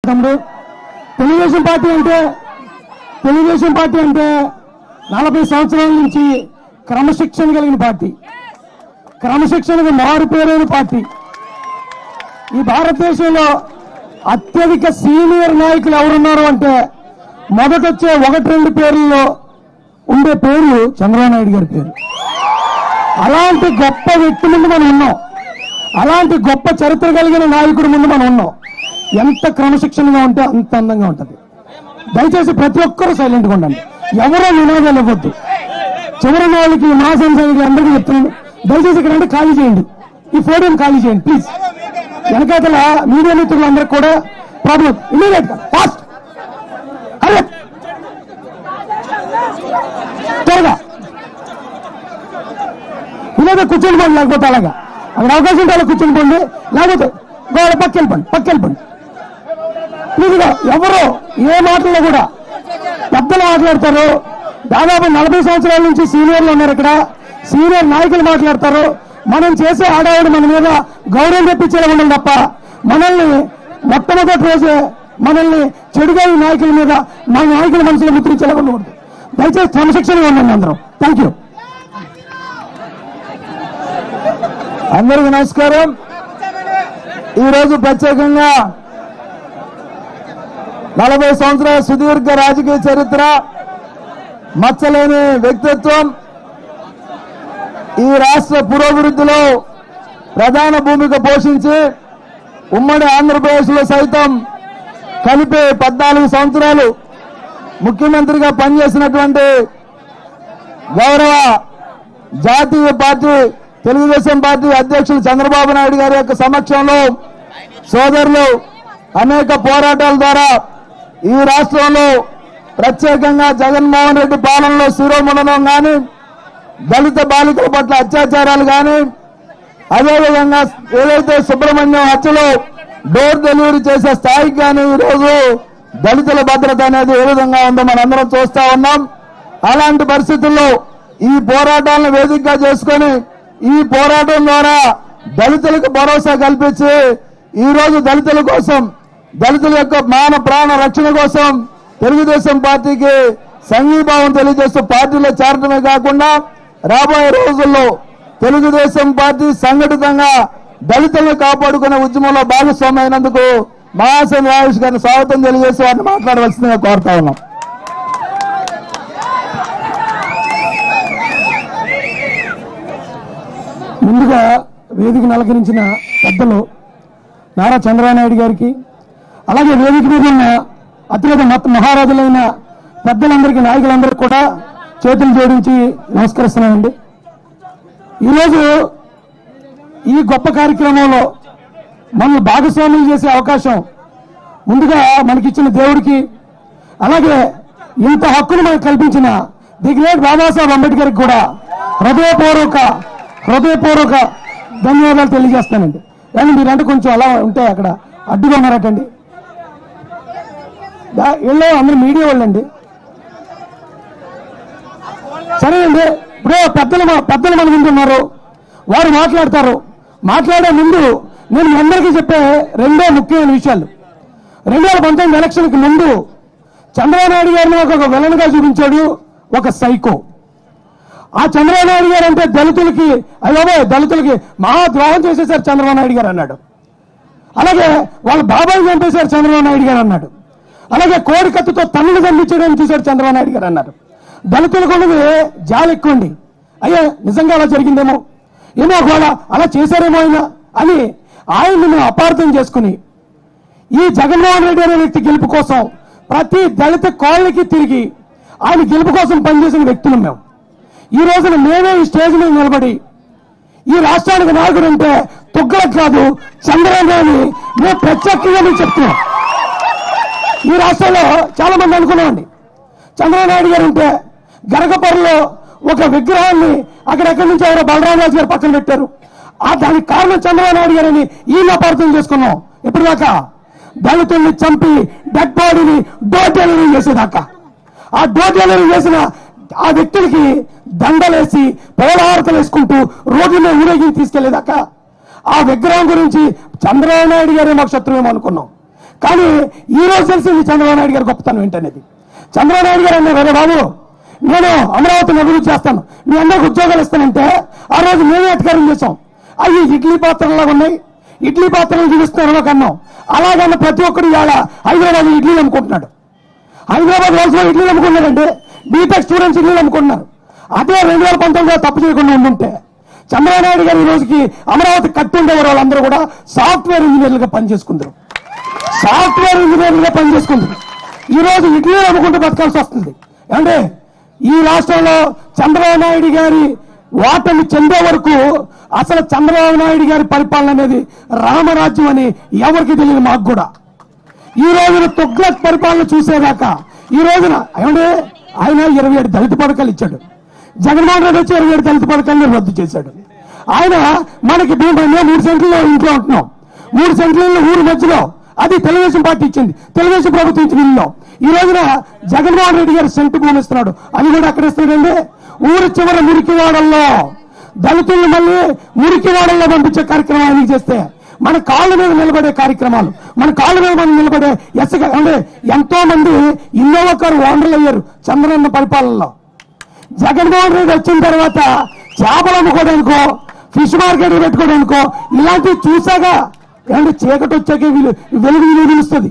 తమ్ముడు. తెలుగుదేశం పార్టీ అంటే 40 సంవత్సరాల నుంచి క్రమశిక్షణ కలిగిన పార్టీ, క్రమశిక్షణకు మారుపేరైన పార్టీ. ఈ భారతదేశంలో అత్యధిక సీనియర్ నాయకులు ఎవరున్నారు అంటే మొదటొచ్చే 1-2 పేర్లలో ఉండే పేరు చంద్రబాబు నాయుడు గారి పేరు. అలాంటి గొప్ప వ్యక్తి ముందు మనం ఉన్నాం, అలాంటి గొప్ప చరిత్ర కలిగిన నాయకుడి ముందు మనం ఉన్నాం. ఎంత క్రమశిక్షణగా ఉంటే అంత అందంగా ఉంటుంది. దయచేసి ప్రతి ఒక్కరూ సైలెంట్గా ఉండండి, ఎవరో నినాదాలు ఇవ్వద్దు. చివరి వాళ్ళకి మా సంస్థకి అందరికీ చెప్తున్నాను, దయచేసి ఇక్కడ అంటే ఖాళీ చేయండి, ఈ ఫోటోని ఖాళీ చేయండి ప్లీజ్. వెనకాతల మీడియా మిత్రులందరికీ కూడా ప్రాబ్లం ఇమీడియట్ గా ఫాస్ట్ అరే త్వరగా ఇలాగే కూర్చొని పోండి, లేకపోతే అలాగా అక్కడ అవకాశం ఉంటే అలా కూర్చొని పోండి, లేకపోతే గోడ పక్కెళ్ళిపోండి ప్లీజ్గా. ఎవరు ఏ మాటల్లో కూడా పెద్దలు మాట్లాడతారు. దాదాపు 40 సంవత్సరాల నుంచి సీనియర్లు ఉన్నారు ఇక్కడ, సీనియర్ నాయకులు మాట్లాడతారు. మనం చేసే ఆడవాడు మన మీద గౌరవం తెప్పించేలా ఉండాలి తప్ప మనల్ని మొట్టమొదటి రోజే మనల్ని చెడుగా ఈ నాయకుల మీద మా నాయకుల మనసులో ముద్రించేలా ఉండకూడదు. దయచేసి క్రమశిక్షణగా ఉండండి అందరం. Thank you. అందరికీ నమస్కారం. ఈరోజు ప్రత్యేకంగా 40 సంవత్సరాల సుదీర్ఘ రాజకీయ చరిత్ర, మచ్చలేని వ్యక్తిత్వం, ఈ రాష్ట్ర పురోభివృద్ధిలో ప్రధాన భూమిక పోషించి ఉమ్మడి ఆంధ్రప్రదేశ్లో సైతం కలిపి 14 సంవత్సరాలు ముఖ్యమంత్రిగా పనిచేసినటువంటి గౌరవ జాతీయ పార్టీ తెలుగుదేశం పార్టీ అధ్యక్షులు చంద్రబాబు నాయుడు గారి యొక్క సమక్షంలో సోదరులు అనేక పోరాటాల ద్వారా ఈ రాష్ట్రంలో ప్రత్యేకంగా జగన్మోహన్ రెడ్డి పాలనలో శిరోముండనం కానీ, దళిత బాలికల పట్ల అత్యాచారాలు కానీ, అదేవిధంగా ఏదైతే సుబ్రహ్మణ్యం హత్యలో డోర్ డెలివరీ చేసే స్థాయికి కానీ ఈరోజు దళితుల భద్రత అనేది ఏ విధంగా ఉందో మనందరం చూస్తా ఉన్నాం. అలాంటి పరిస్థితుల్లో ఈ పోరాటాలను వేదికగా చేసుకొని ఈ పోరాటం ద్వారా దళితులకు భరోసా కల్పించి ఈ రోజు దళితుల కోసం, దళితుల యొక్క మాన ప్రాణ రక్షణ కోసం తెలుగుదేశం పార్టీకి సంఘీభావం తెలియజేస్తూ పార్టీలో చేరడమే కాకుండా రాబోయే రోజుల్లో తెలుగుదేశం పార్టీ సంఘటితంగా దళితులను కాపాడుకునే ఉద్యమంలో భాగస్వామి అయినందుకు మహాసేన రాజేష్ గారిని స్వాగతం తెలియజేసి వారిని మాట్లాడవలసిందిగా కోరుతా ఉన్నాం. ముందుగా వేదికను అలంకరించిన పెద్దలు నారా చంద్రబాబు నాయుడు గారికి, అలాగే వేదిక మీద ఉన్న అత్యంత మహారాజులైన పెద్దలందరికీ, నాయకులందరికీ కూడా చేతులు జోడించి నమస్కరిస్తున్నానండి. ఈరోజు ఈ గొప్ప కార్యక్రమంలో మనల్ని భాగస్వాములు చేసే అవకాశం ముందుగా మనకిచ్చిన దేవుడికి, అలాగే ఇంత హక్కును మనకు కల్పించిన ది గ్రేట్ బాబాసాహెబ్ అంబేద్కర్కి కూడా హృదయపూర్వక ధన్యవాదాలు తెలియజేస్తానండి. కానీ మీరంటే కొంచెం అలా ఉంటే అక్కడ అడ్డుగా ఉన్నారటండి. వీళ్ళు అందరూ మీడియా వాళ్ళండి. సరేనండి, ఇప్పుడు పెద్దలు మన ముందు ఉన్నారు, వారు మాట్లాడతారు. మాట్లాడే ముందు నేను మీ అందరికీ చెప్పే రెండో ముఖ్యమైన విషయాలు. 2019 ఎలక్షన్కి ముందు చంద్రబాబు నాయుడు గారిని ఒక విలన్గా చూపించాడు ఒక సైకో. ఆ చంద్రబాబు నాయుడు గారు అంటే దళితులకి మహాద్రోహం చేసేశారు చంద్రబాబు నాయుడు గారు అన్నాడు. అలాగే వాళ్ళ బాబాయ్ చంపేశారు చంద్రబాబు నాయుడు గారు అన్నాడు. అలాగే కోడి కత్తుతో తన్నులు చంపించడానికి చూశాడు చంద్రబాబు నాయుడు గారు అన్నారు. దళితులకు ఉన్నది జాలి ఎక్కువండి. అయ్యా నిజంగా అలా జరిగిందేమో, ఏమో ఒకవేళ అలా చేశారేమో అని ఆయన్ని మేము అపార్థం చేసుకుని ఈ జగన్మోహన్ రెడ్డి అనే వ్యక్తి గెలుపు కోసం ప్రతి దళిత కాలనీకి తిరిగి ఆయన గెలుపు కోసం పనిచేసిన వ్యక్తులు మేము. ఈ రోజున మేమే ఈ స్టేజ్ మీద నిలబడి ఈ రాష్ట్రానికి నాయకుడు అంటే తుగ్గలకు కాదు చంద్రబాబు అని మేము ప్రత్యేకంగా మీకు చెప్తున్నాం. ఈ రాష్ట్రంలో చాలా మంది అనుకున్నామండి, చంద్రబాబు నాయుడు గారు ఉంటే గరగపర్రులో ఒక విగ్రహాన్ని అక్కడెక్కడి నుంచి ఎవరో బలరామరాజు గారు పక్కన పెట్టారు. దానికి కారణం చంద్రబాబు నాయుడు గారని ఈయన అపార్థం చేసుకున్నాం. ఇప్పటిదాకా దళితుల్ని చంపి డెడ్ బాడీని డోర్ డెలివరీ చేసేదాకా, ఆ డోర్ డెలివరీ చేసిన ఆ వ్యక్తులకి దండలేసి పోలహారతలు వేసుకుంటూ రోడ్ల మీద ఊరేగించి తీసుకెళ్లేదాకా ఆ విగ్రహం గురించి చంద్రబాబు నాయుడు గారే మాకు శత్రువేమో అనుకున్నాం. కానీ ఈ రోజు తెలిసింది చంద్రబాబు నాయుడు గారు గొప్పతనం ఏంటనేది. చంద్రబాబు నాయుడు గారు అన్నారు, అరే బాబు నేను అమరావతిని అభివృద్ధి చేస్తాను, మీ అందరికి ఉద్యోగాలు ఇస్తానంటే ఆ రోజు మేమే అధికారం చేశాం. అవి ఇడ్లీ పాత్రలాగా ఉన్నాయి, ఇడ్లీ పాత్రలు చూపిస్తున్నారు కన్నాం. అలాగన్న ప్రతి ఒక్కరు ఇవాళ హైదరాబాద్ ఇడ్లీలు అమ్ముకుంటున్నాడు. హైదరాబాద్ వలసలో ఇడ్లీలు అమ్ముకున్నాడంటే బీటెక్ స్టూడెంట్స్ ఇడ్లీలు అమ్ముకుంటున్నారు. అదే 2019లో తప్పు చేయకుండా ఉండుంటే చంద్రబాబు నాయుడు గారు ఈ రోజుకి అమరావతి కట్టుండేవారు వాళ్ళందరూ కూడా సాఫ్ట్వేర్ ఇంజనీర్లుగా పనిచేసుకుంటారు. సాఫ్ట్వేర్ ఇంజనీర్లుగా పనిచేసుకుంటారు. ఈ రోజు ఇడ్లీలు అమ్ముకుంటూ బతకాల్సి వస్తుంది. అంటే ఈ రాష్ట్రంలో చంద్రబాబు నాయుడు గారి ఓటమి చెందే వరకు అసలు చంద్రబాబు నాయుడు గారి పరిపాలన అనేది రామరాజ్యం అని ఎవరికి తెలియదు. మాకు కూడా ఈ రోజున తుగ్లక్ పరిపాలన చూసేదాకా ఈ రోజున ఏమంటే ఆయన 27 దళిత పథకాలు ఇచ్చాడు. జగన్మోహన్ రెడ్డి వచ్చి 27 దళిత పథకాలను రద్దు చేశాడు. ఆయన మనకి 3 సెంట్లలో ఇంట్లో ఉంటున్నాం, 3 సెంట్లలో ఊరి మధ్యలో, అది తెలుగుదేశం పార్టీ ఇచ్చింది, తెలుగుదేశం ప్రభుత్వం ఇచ్చిన ఇల్లు. ఈ రోజున జగన్మోహన్ రెడ్డి గారు సెంటు భూమి ఇస్తున్నాడు, అది కూడా అక్కడ ఇస్తున్నాడండి. ఊరి చివరి మురికివాడల్లో దళితులను మళ్ళీ మురికివాడల్లో పంపించే కార్యక్రమం ఆయనకి చేస్తే మన కాళ్ళ మీద నిలబడే కార్యక్రమాలు, మన కాళ్ళ మీద మనం నిలబడే అంటే ఎంతో మంది ఇన్నోవా కారు ఓనర్లు అయ్యారు చంద్రన్న పరిపాలనలో. జగన్మోహన్ రెడ్డి వచ్చిన తర్వాత చేపలు అమ్ముకోవడానికో ఫిష్ మార్కెట్ పెట్టుకోవడానికో ఇలాంటివి చూసాక ఏమంటే చీకటి వచ్చాక వెలుగు నిలుస్తుంది.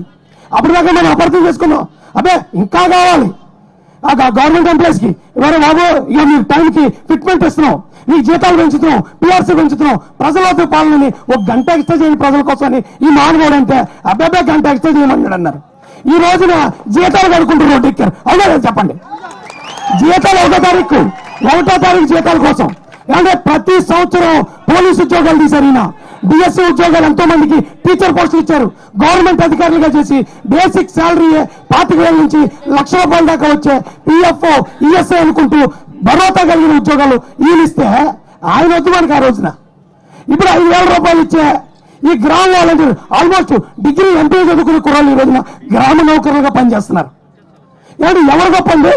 అప్పటిదాకా మనం అపార్థం చేసుకున్నాం, అబ్బే ఇంకా కావాలి ఆ గవర్నమెంట్ ఎంప్లాయీస్ కి, ఇవాళ బాబు ఇక మీకు టైంకి ఫిట్మెంట్ ఇస్తున్నాం, నీ జీతాలు పెంచుతున్నాం, పిఆర్సీ పెంచుతున్నాం, ప్రజలతో పాలనని 1 గంట ఎక్స్ట్రా చేయండి ప్రజల కోసం అని ఈ మానవుడు అంటే అబ్బాయి గంట ఎక్స్ట్రా చేయమన్నాడు అన్నారు. ఈ రోజున జీతాలు కడుకుంటూ రోడ్డు ఎక్కారు. అవునా చెప్పండి, జీతాలు 1వ తారీఖు జీతాల కోసం. అంటే ప్రతి సంవత్సరం పోలీసు ఉద్యోగాలు తీశారు ఈయన, డిఎస్సీ ఉద్యోగాలు ఎంతో మందికి టీచర్ పోస్టులు ఇచ్చారు. గవర్నమెంట్ అధికారులుగా చేసి బేసిక్ శాలరీ 25,000 నుంచి ₹1,00,000 దాకా వచ్చే పిఎఫ్ ఈఎస్ఐ అనుకుంటూ భరోసా కలిగిన ఉద్యోగాలు ఈయన ఇస్తే ఆయన వద్దు మనకి ఆ రోజున. ఇప్పుడు ₹5,000 ఇచ్చే ఈ గ్రామ వాలంటీర్ ఆల్మోస్ట్ డిగ్రీ ఎంపీ చదువుకునే కుర్రాళ్ళు ఈ రోజున గ్రామ నౌకరులుగా పనిచేస్తున్నారు. ఏమంటే ఎవరు గొప్పండి?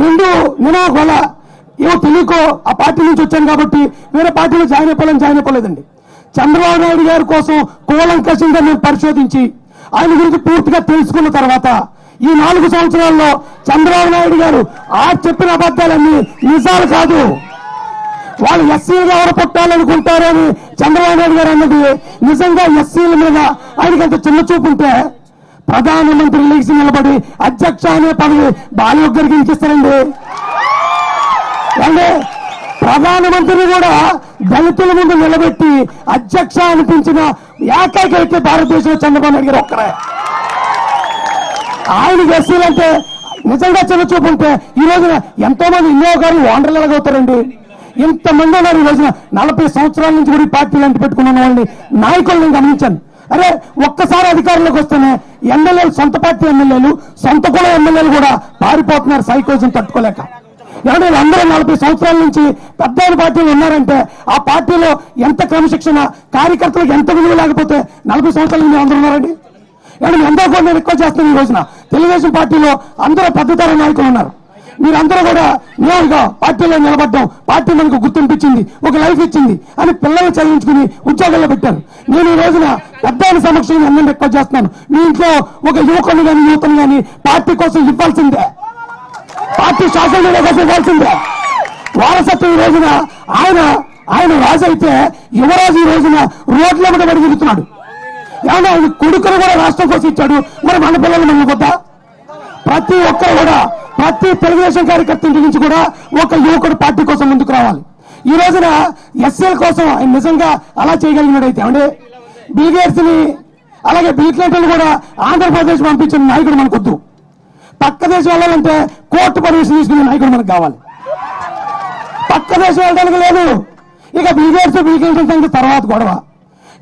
రెండు నినాకు వల్ల ఏమో తెలియకో ఆ పార్టీ నుంచి వచ్చాను కాబట్టి వేరే పార్టీలో జాయిన్ అయిపోలేదండి. చంద్రబాబు నాయుడు గారి కోసం కూలంకషంగా నేను పరిశోధించి ఆయన గురించి పూర్తిగా తెలుసుకున్న తర్వాత ఈ 4 సంవత్సరాల్లో చంద్రబాబు నాయుడు గారు చెప్పిన అబద్ధాలన్నీ నిజాలు కాదు. వాళ్ళు ఎస్సీలుగా ఎవరు పుట్టాలనుకుంటారని చంద్రబాబు నాయుడు గారు అన్నది నిజంగా ఎస్సీల మీద ఆయనకి అంత చిన్న చూపు ఉంటే ప్రధానమంత్రి లేచి నిలబడి అధ్యక్ష అనే పదవి బాలయ్య గారికి ఇచ్చిస్తారండి. అంటే ప్రధానమంత్రిని కూడా దళితుల ముందు నిలబెట్టి అధ్యక్ష అనిపించిన ఏకైక వ్యక్తి భారతదేశంలో చంద్రబాబు నాయుడు గారు ఒక్కరే. ఆయనకి ఎస్సీలంటే నిజంగా చిన్న చూపు ఉంటే ఈ రోజున ఎంతో మంది ఇన్నో గారు ఓనర్లు ఎలాగవుతారండి? ఇంతమంది ఉన్నారు ఈ రోజున 40 సంవత్సరాల నుంచి కూడా ఈ పార్టీలు అంటి పెట్టుకున్న వాళ్ళని నాయకులను గమనించాను. అరే ఒక్కసారి అధికారంలోకి వస్తేనే ఎమ్మెల్యేలు, సొంత పార్టీ ఎమ్మెల్యేలు, సొంత కుల ఎమ్మెల్యేలు కూడా పారిపోతున్నారు సైకోజం తట్టుకోలేక. ఏమంటే అందరూ 40 సంవత్సరాల నుంచి పెద్ద పార్టీలు ఉన్నారంటే ఆ పార్టీలో ఎంత క్రమశిక్షణ, కార్యకర్తలకు ఎంత విలువ లేకపోతే 40 సంవత్సరాల నుంచి అందరూ ఉన్నారండి. ఏమంటే ఎంతో కూడా నేను ఎక్కువ చేస్తాను. ఈ రోజున తెలుగుదేశం పార్టీలో అందరూ పెద్దతర నాయకులు ఉన్నారు. మీరందరూ కూడా నేరుగా పార్టీలో నిలబడ్డాం, పార్టీ మనకు గుర్తింపించింది, ఒక లైఫ్ ఇచ్చింది అని పిల్లలు చదివించుకుని ఉద్యోగాల్లో పెట్టారు. నేను ఈ రోజున పెద్ద సమక్షంలో అందరినీ ఎక్కువ చేస్తున్నాను. మీ ఇంట్లో ఒక యువకుని కానీ యువతను కానీ పార్టీ కోసం ఇవ్వాల్సిందే, పార్టీ సోషల్ మీడియా కోసం ఇవ్వాల్సిందే. వారసత్వం ఈ రోజున ఆయన రాజు అయితే యువరాజు ఈ రోజున రోడ్ల మీద పడి తిరుగుతున్నాడు. ఏమన్నా ఆయన కొడుకును కూడా రాష్ట్రం కోసం ఇచ్చాడు, మరి మన పిల్లలు మన వద్దా? ప్రతి ఒక్కరు కూడా, ప్రతి తెలుగుదేశం కార్యకర్త ఇంటి నుంచి కూడా ఒక యువకుడు పార్టీ కోసం ముందుకు రావాలి. ఈ రోజున ఎస్ఎల్ కోసం ఆయన నిజంగా అలా చేయగలిగినట్టయితే అంటే బిల్ గేట్స్ ని అలాగే బిల్ క్లింటన్ కూడా ఆంధ్రప్రదేశ్ పంపించిన నాయకుడు మనకొద్దు. పక్క దేశం వెళ్ళాలంటే కోర్టు పర్మిషన్ తీసుకునే నాయకుడు మనకు కావాలి. పక్క దేశం వెళ్ళడానికి లేదు. ఇక బిల్ గేట్స్ బిల్ క్లింటన్ సంగతి తర్వాత గొడవ.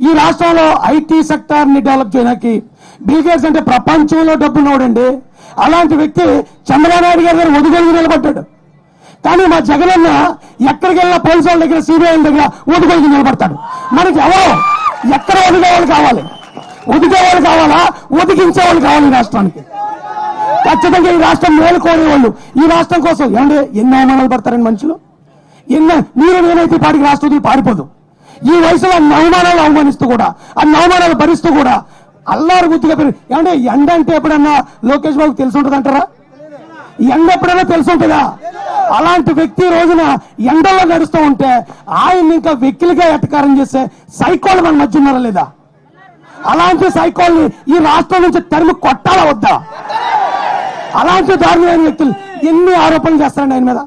ఈ రాష్ట్రంలో ఐటీ సెక్టార్ ని డెవలప్ చేయడానికి బిల్ గేట్స్ అంటే ప్రపంచంలో డబ్బున్నవాడండి. అలాంటి వ్యక్తి చంద్రబాబు నాయుడు గారి ఒదుగోలుగా నిలబడ్డాడు. కానీ మా జగనన్న ఎక్కడికి వెళ్ళినా పోలీసు వాళ్ళ దగ్గర, సిబిఐ దగ్గర ఒదుగోలుగా నిలబడతాడు. మనకి ఎవరో ఎక్కడ ఒదిగేవాళ్ళు కావాలి? ఒదిగేవాళ్ళు కావాలా, ఒదిగించేవాళ్ళు కావాలి ఈ రాష్ట్రానికి. ఖచ్చితంగా ఈ రాష్ట్రం మేలు కోరేవాళ్ళు ఈ రాష్ట్రం కోసం ఏమంటే ఎన్ని అవమానాలు పడతారని మనుషులు. మీరు నేనైతే పాటికి రాష్ట్రం పారిపోదు. ఈ వయసులో అన్ని అవమానాలు అవమానిస్తూ కూడా, అన్ని అవమానాలు భరిస్తూ కూడా అల్లారు గుర్తుగా ఏమంటే ఎండ అంటే ఎప్పుడన్నా లోకేష్ బాబుకి తెలిసి ఉంటుంది అంటారా? ఎండ ఎప్పుడైనా తెలిసి ఉంటుందా? అలాంటి వ్యక్తి రోజున ఎండలో నడుస్తూ ఉంటే ఆయన ఇంకా వెక్కిలిగా ఎటకారం చేసే సైకోలు మన మధ్య ఉన్నారా లేదా? అలాంటి సైకోల్ని ఈ రాష్ట్రం నుంచి తరిమి కొట్టాలా వద్దా? అలాంటి దారుణమైన వ్యక్తులు ఎన్ని ఆరోపణలు చేస్తారండి ఆయన మీద.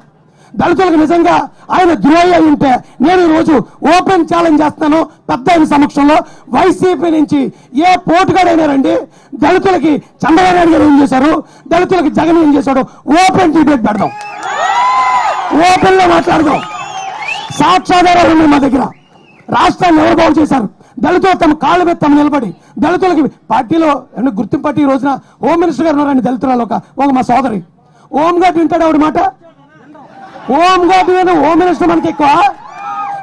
దళితులకు నిజంగా ఆయన ద్రోహి అయి ఉంటే నేను ఈరోజు ఓపెన్ ఛాలెంజ్ చేస్తున్నాను పెద్ద ఆయన సమక్షంలో. వైసీపీ నుంచి ఏ పోటుగాడైనా రండి, దళితులకి చంద్రబాబు నాయుడు గారు ఏం చేశారు, దళితులకి జగన్ ఏం చేశాడు, ఓపెన్ డిబేట్ పెడదాం, ఓపెన్ లో మాట్లాడదాం. సాక్ష్యాధారాలు ఉన్నాయి మా దగ్గర. రాష్ట్రాన్ని ఎవరు బాగు చేశారు? దళితులు తమ కాళ్ళ మీద తమ నిలబడి దళితులకి పార్టీలో గుర్తింపు పార్టీ రోజున హోమ్ మినిస్టర్ గారు ఉన్నారండి దళితులలో ఒక మా సోదరి. హోమ్ గార్డ్ వింటాడు ఆవిడ మాట? హోమ్ గార్డ్ హోమ్ మినిస్టర్ మనకి ఎక్కువ,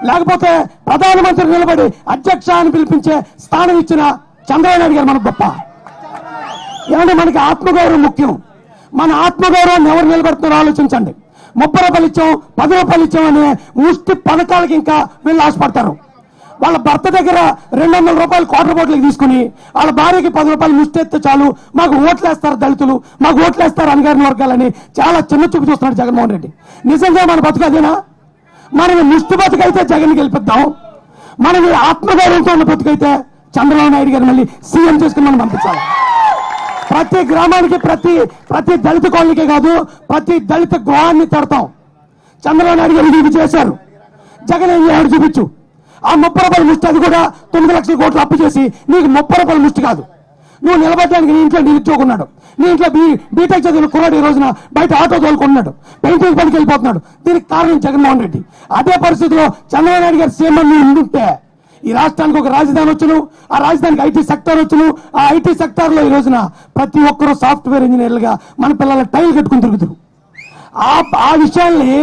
లేకపోతే ప్రధానమంత్రి నిలబడి అధ్యక్ష అని పిలిపించే స్థానం ఇచ్చిన చంద్రబాబు నాయుడు గారు మనకు గొప్ప? ఏమంటే మనకి ఆత్మగౌరవం ముఖ్యం. మన ఆత్మగౌరవాన్ని ఎవరు నిలబెడుతున్నారో ఆలోచించండి. 30 రూపాయలు ఇచ్చాం, 10 రూపాయలు ఇచ్చాం అనే ముష్టి పథకాలకి ఇంకా వీళ్ళు ఆశపడతారు. వాళ్ళ భర్త దగ్గర 200 రూపాయలు క్వార్టర్ బాటిల్కి తీసుకుని వాళ్ళ భార్యకి 10 రూపాయలు ముష్టి ఎత్తే చాలు మాకు ఓట్లేస్తారు దళితులు, మాకు ఓట్లేస్తారు అణగారిన వర్గాలని చాలా చిన్న చూపు చూస్తున్నాడు జగన్మోహన్ రెడ్డి. నిజంగా మన బతుకు అదేనా? మనని ముష్టి బతుకైతే జగన్ గెలిపిద్దాం, మనని ఆత్మగౌరవంతో ఉన్న బతుకైతే చంద్రబాబు నాయుడు గారు మళ్ళీ సీఎం చేసుకుని మనం పంపించాలి. ప్రతి గ్రామానికి ప్రతి దళిత కాలనీకే కాదు ప్రతి దళిత గృహాన్ని తడతాం. చంద్రబాబు నాయుడు గారు ఇది చేశారు, జగన్ ఏం చేయాడు చూపించు. ఆ 30 రూపాయల ముష్టి అది కూడా 9 లక్షల కోట్లు అప్పు చేసి నీకు 30 రూపాయల ముష్టి కాదు. నువ్వు నిలబడడానికి నీ ఇంట్లో నిరుద్యోగున్నాడు, నీ ఇంట్లో బీటెక్ చదివిన కుర్రాడు ఈ రోజున బయట ఆటో తోలుకున్నాడు, పెయింటింగ్ పనికి వెళ్ళిపోతున్నాడు. దీనికి కారణం జగన్మోహన్ రెడ్డి. అదే పరిస్థితిలో చంద్రబాబు నాయుడు గారు సీఎం ఉండుంటే ఈ రాష్ట్రానికి ఒక రాజధాని వచ్చును, ఆ రాజధానికి ఐటీ సెక్టర్ వచ్చును. ఆ ఐటీ సెక్టర్ లో ఈ రోజున ప్రతి ఒక్కరూ సాఫ్ట్వేర్ ఇంజనీర్లుగా మన పిల్లల టైల్ కట్టుకుని తిరుగుతారు. ఆ విషయాల్ని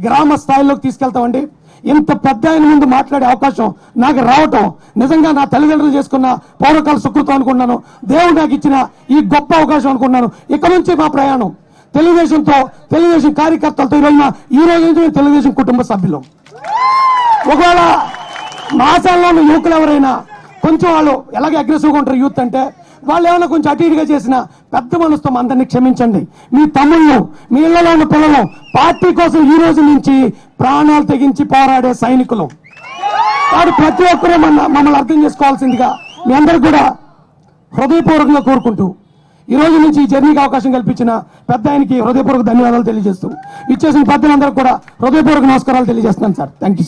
గ్రామ స్థాయిలోకి తీసుకెళ్తామండి. ఇంత పెద్ద ఆయన ముందు మాట్లాడే అవకాశం నాకు రావటం నిజంగా నా తల్లిదండ్రులు చేసుకున్న పౌరకాల సుకృతం అనుకున్నాను. దేవుడు నాకు ఇచ్చిన ఈ గొప్ప అవకాశం అనుకున్నాను. ఇక నుంచి మా ప్రయాణం తెలుగుదేశం కార్యకర్తలతో ఈ రోజు నుంచి తెలుగుదేశం కుటుంబ సభ్యులు. ఒకవేళ మాసాల్లో ఉన్న యువకులు ఎవరైనా కొంచెం వాళ్ళు ఎలాగ అగ్రెసివ్గా ఉంటారు యూత్ అంటే, వాళ్ళు ఏమైనా కొంచెం అటు ఇటుగా చేసిన పెద్ద మనసుతో అందరినీ క్షమించండి. మీ తమ్ముళ్ళు, మీ ఇళ్లలో ఉన్న పిల్లలు పార్టీ కోసం ఈ రోజు నుంచి ప్రాణాలు తెగించి పోరాడే సైనికులు. వాడు ప్రతి ఒక్కరూ మమ్మల్ని అర్థం చేసుకోవాల్సిందిగా మీ అందరికి కూడా హృదయపూర్వకంగా కోరుకుంటూ ఈ రోజు నుంచి ఈ జర్నీకి అవకాశం కల్పించిన పెద్ద ఆయనకి హృదయపూర్వక ధన్యవాదాలు తెలియజేస్తూ ఇచ్చేసిన పెద్దలందరికీ కూడా హృదయపూర్వక నమస్కారాలు తెలియజేస్తున్నాను సార్. Thank you sir.